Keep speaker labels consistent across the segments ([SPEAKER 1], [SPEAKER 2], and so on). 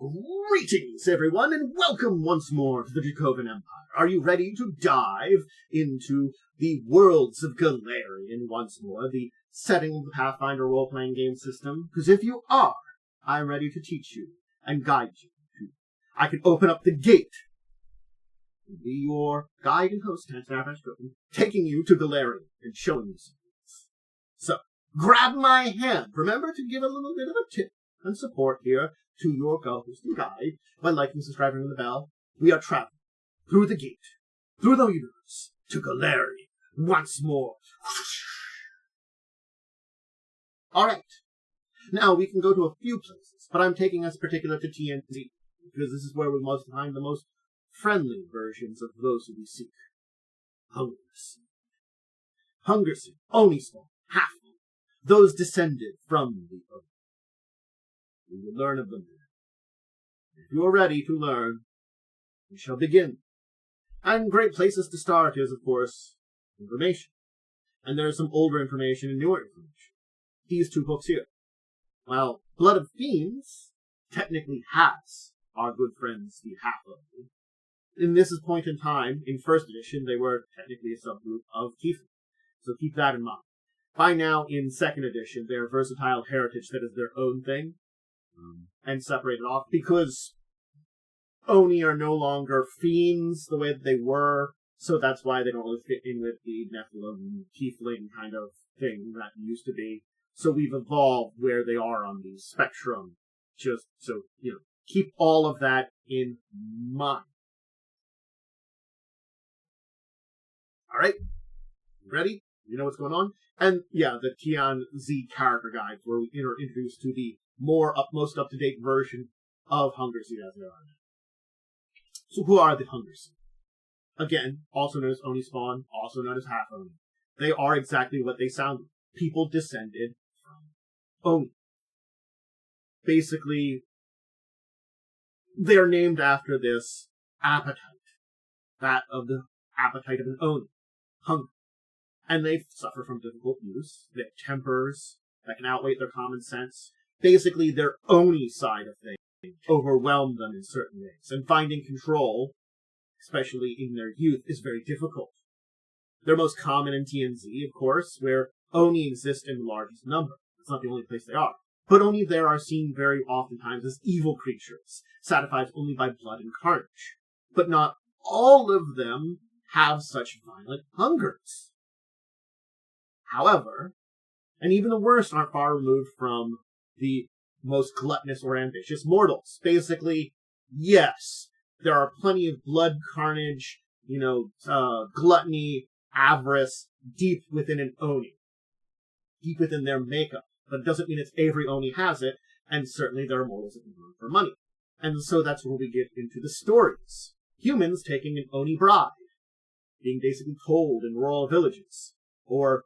[SPEAKER 1] Greetings, everyone, and welcome once more to the Dracovin Empire. Are you ready to dive into the worlds of Golarion once more, the setting of the Pathfinder role-playing game system? Because if you are, I'm ready to teach you and guide you. I can open up the gate and be your guide and host, taking you to Golarion and showing you some things. So, grab my hand. Remember to give a little bit of a tip and support here to your co-host and guide by liking, subscribing, and the bell. We are traveling through the gate, through the universe, to Golarion once more. Alright, now we can go to a few places, but I'm taking us particular to TNZ, because this is where we must find the most friendly versions of those who we seek. Hungerseed. Hungerseed, Onispawn, Halfling, those descended from the Oni. We will learn of them there. If you are ready to learn, we shall begin. And great places to start is, of course, information. And there is some older information and newer information. These two books here. While Blood of Fiends technically has our good friends, the Half-Oni, in this point in time, in first edition, they were technically a subgroup of Tiefling. So keep that in mind. By now, in second edition, their versatile heritage that is their own thing, and separated off, because Oni are no longer fiends the way that they were, so that's why they don't really fit in with the Nephilim Tiefling kind of thing that used to be. So we've evolved where they are on the spectrum, just so, keep all of that in mind. Alright, ready? You know what's going on? And yeah, the TNZ character guides where we are introduced to the most up-to-date version of Hungerseed as they are now. So who are the Hungerseed? Again, also known as Onispawn, also known as Half-Oni. They are exactly what they sound like. People descended from Oni. Basically, they're named after this appetite. That of the appetite of an Oni. Hunger. And they suffer from difficult use. They have tempers that can outweigh their common sense. Basically, their Oni side of things overwhelm them in certain ways, and finding control, especially in their youth, is very difficult. They're most common in TNZ, of course, where Oni exist in the largest number. It's not the only place they are. But Oni there are seen very oftentimes as evil creatures, satisfied only by blood and carnage. But not all of them have such violent hungers. However, and even the worst aren't far removed from the most gluttonous or ambitious mortals. Basically, yes, there are plenty of blood, carnage, gluttony, avarice deep within an Oni. Deep within their makeup. But it doesn't mean it's every Oni has it, and certainly there are mortals that can run for money. And so that's where we get into the stories. Humans taking an Oni bride, being basically told in rural villages, or,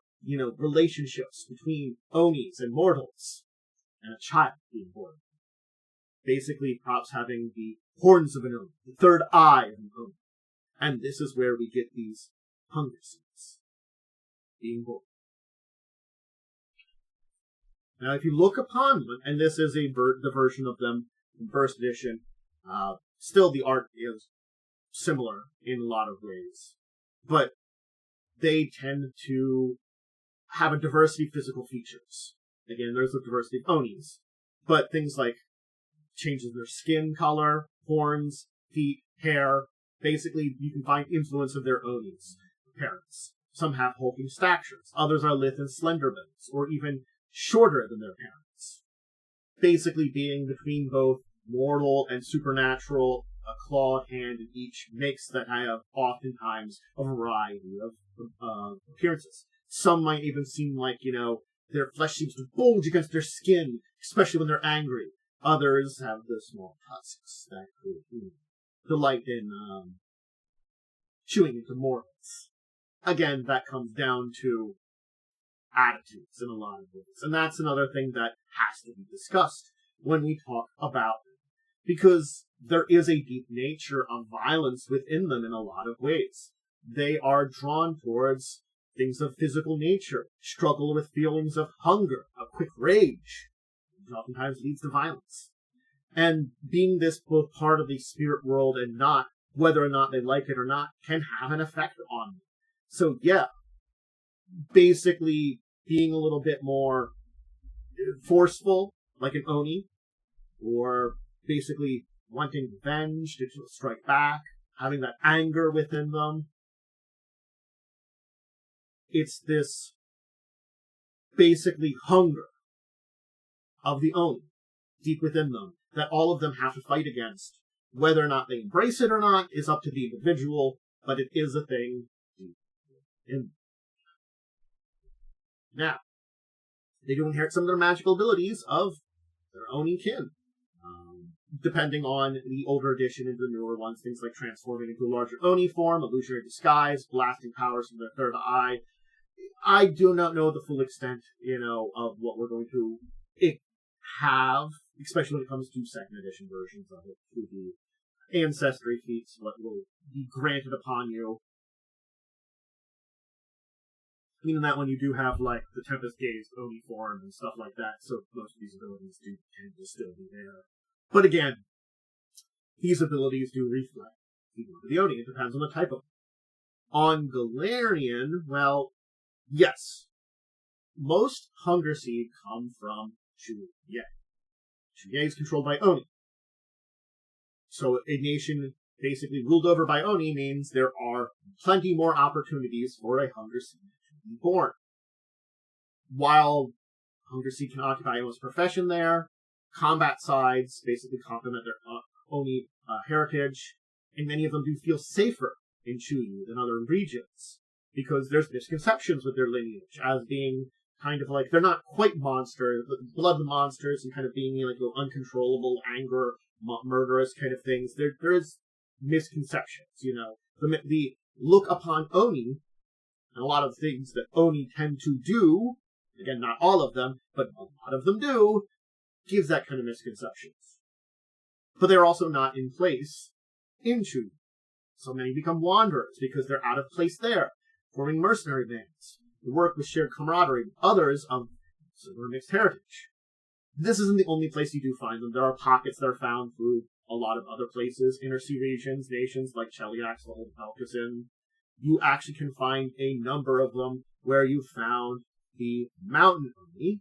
[SPEAKER 1] relationships between Onis and mortals, and a child being born. Basically, perhaps having the horns of an Oni, the third eye of an Oni. And this is where we get these Hungerseeds being born. Now, if you look upon them, and this is the version of them in first edition, still the art is similar in a lot of ways, but they tend to have a diversity of physical features. Again, there's a diversity of Onis, but things like changes in their skin color, horns, feet, hair. Basically, you can find influence of their Onis' parents. Some have hulking statures, others are lithe and slender limbs, or even shorter than their parents. Basically, being between both mortal and supernatural, a clawed hand in each makes that have oftentimes a variety of appearances. Some might even seem like, their flesh seems to bulge against their skin, especially when they're angry. Others have the small tusks that could delight in chewing into mortals. Again, that comes down to attitudes in a lot of ways. And that's another thing that has to be discussed when we talk about them. Because there is a deep nature of violence within them in a lot of ways. They are drawn towards things of physical nature, struggle with feelings of hunger, a quick rage, which oftentimes leads to violence. And being this both part of the spirit world and not, whether or not they like it or not, can have an effect on them. So yeah, basically being a little bit more forceful, like an Oni, or basically wanting revenge to strike back, having that anger within them. It's this basically hunger of the Oni deep within them that all of them have to fight against. Whether or not they embrace it or not is up to the individual, but it is a thing deep in them. Now, they do inherit some of their magical abilities of their Oni kin. Depending on the older edition and the newer ones, things like transforming into a larger Oni form, illusionary disguise, blasting powers from their third eye. I do not know the full extent, of what we're going to have, especially when it comes to second edition versions of it, through the ancestry feats, what will be granted upon you. Meaning that when you do have, like, the Tempest Gaze Oni form and stuff like that, so most of these abilities do tend to still be there. But again, these abilities do reflect the Oni. It depends on the type of them. On Golarion, well, yes. Most Hungerseed come from Chuye. Chuye is controlled by Oni. So a nation basically ruled over by Oni means there are plenty more opportunities for a Hungerseed to be born. While Hungerseed can occupy almost profession there, combat sides basically complement their Oni heritage, and many of them do feel safer in Chuyu than other regions, because there's misconceptions with their lineage as being kind of like, they're not quite monsters, blood monsters, and kind of being like uncontrollable anger, murderous kind of things. There is misconceptions, The look upon Oni, and a lot of things that Oni tend to do, again, not all of them, but a lot of them do, gives that kind of misconceptions. But they're also not in place in Chuyu. So many become wanderers because they're out of place there, forming mercenary bands, who work with shared camaraderie with others of similar mixed heritage. This isn't the only place you do find them. There are pockets that are found through a lot of other places, inner sea regions, nations like Cheliax, the Old Pelkasin. You actually can find a number of them where you found the Mountain Oni,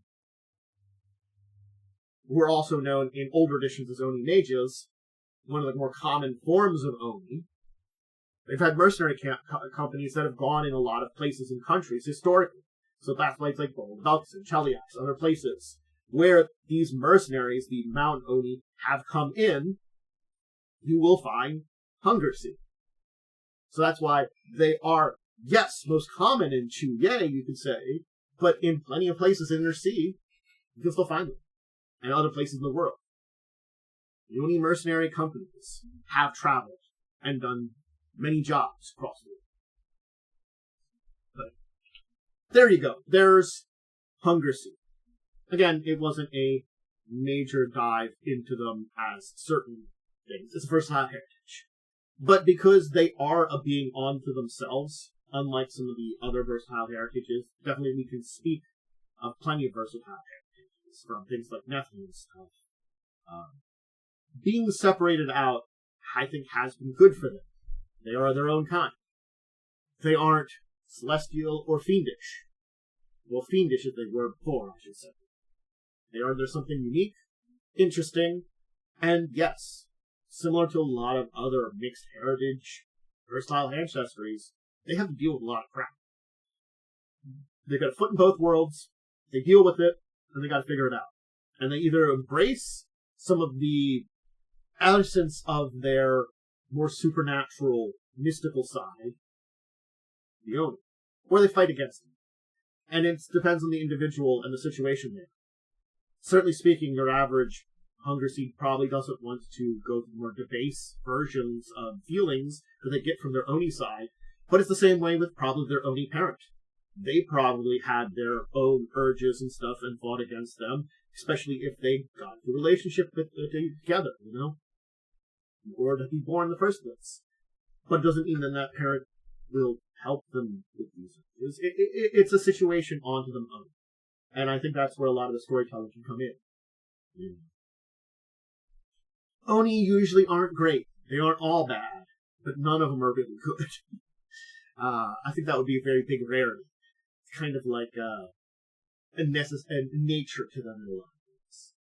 [SPEAKER 1] who are also known in older editions as Oni mages, one of the more common forms of Oni. They've had mercenary companies that have gone in a lot of places and countries historically. So that's like Old Pelkasin, Cheliax, other places, where these mercenaries, the Mountain Oni, have come in. You will find Hungerseed. So that's why they are, yes, most common in Chuye, you could say, but in plenty of places in the sea, you can still find them. And other places in the world. The Oni mercenary companies have traveled and done many jobs across the world. But there you go. There's Hungerseed. Again, it wasn't a major dive into them as certain things. It's a versatile heritage. But because they are a being unto themselves, unlike some of the other versatile heritages, definitely we can speak of plenty of versatile heritages, from things like Nephilim and stuff. Being separated out, I think, has been good for them. They are their own kind. They aren't celestial or fiendish. Well, fiendish as they were before, I should say. There's something unique, interesting, and yes, similar to a lot of other mixed heritage, versatile ancestries, they have to deal with a lot of crap. They've got a foot in both worlds, they deal with it, and they got to figure it out. And they either embrace some of the essence of their more supernatural, mystical side, the Oni, or they fight against them. And it depends on the individual and the situation there. Certainly speaking, your average Hungerseed probably doesn't want to go through more debased versions of feelings that they get from their Oni side, but it's the same way with probably their Oni parent. They probably had their own urges and stuff and fought against them, especially if they got into a relationship with together, in order to be born in the first place. But it doesn't mean that parent will help them with these urges. It's a situation onto them own. And I think that's where a lot of the storytelling can come in. Oni usually aren't great. They aren't all bad, but none of them are really good. I think that would be a very big rarity. It's kind of like a nature to them in a lot of ways.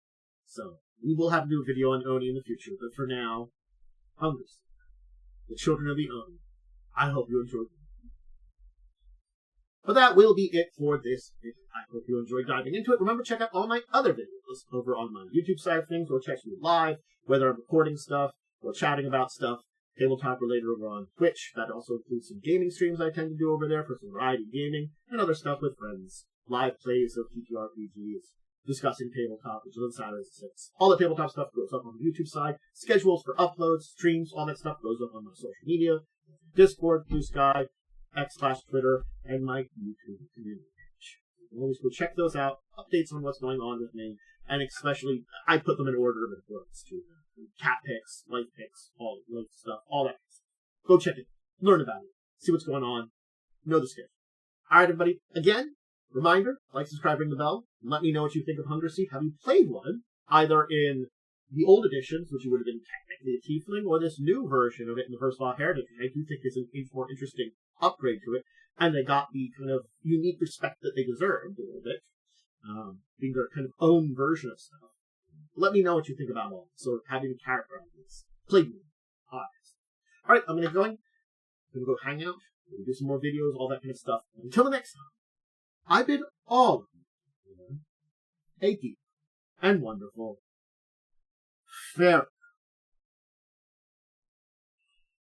[SPEAKER 1] So, we will have to do a video on Oni in the future, but for now, Hungerseed, the children of the Oni. I hope you enjoyed it. But that will be it for this video. I hope you enjoyed diving into it. Remember, check out all my other videos over on my YouTube side of things, or check me live, whether I'm recording stuff or chatting about stuff, tabletop related over on Twitch. That also includes some gaming streams I tend to do over there for some variety gaming and other stuff with friends. Live plays of TTRPGs, discussing tabletop, which is on Saturdays at 6. All the tabletop stuff goes up on the YouTube side. Schedules for uploads, streams, all that stuff goes up on my social media. Discord, Blue Sky, X/Twitter, and my YouTube community page. You can always go check those out, updates on what's going on with me, and especially, I put them in order of importance too. Cat pics, life pics, all life stuff, all that stuff. Go check it, learn about it, see what's going on, know the schedule. Alright everybody, again, reminder, like, subscribe, ring the bell, let me know what you think of Hungerseed. Have you played one, either in the old editions, which would have been technically a Tiefling, or this new version of it in the First Law Heritage? I do think it's a more interesting upgrade to it, and they got the kind of unique respect that they deserved a little bit, being their kind of own version of stuff. Let me know what you think about all this, or having a character on this. Played me. Alright, I'm going to go hang out, do some more videos, all that kind of stuff. Until the next time, I bid all of you a deep and wonderful farewell.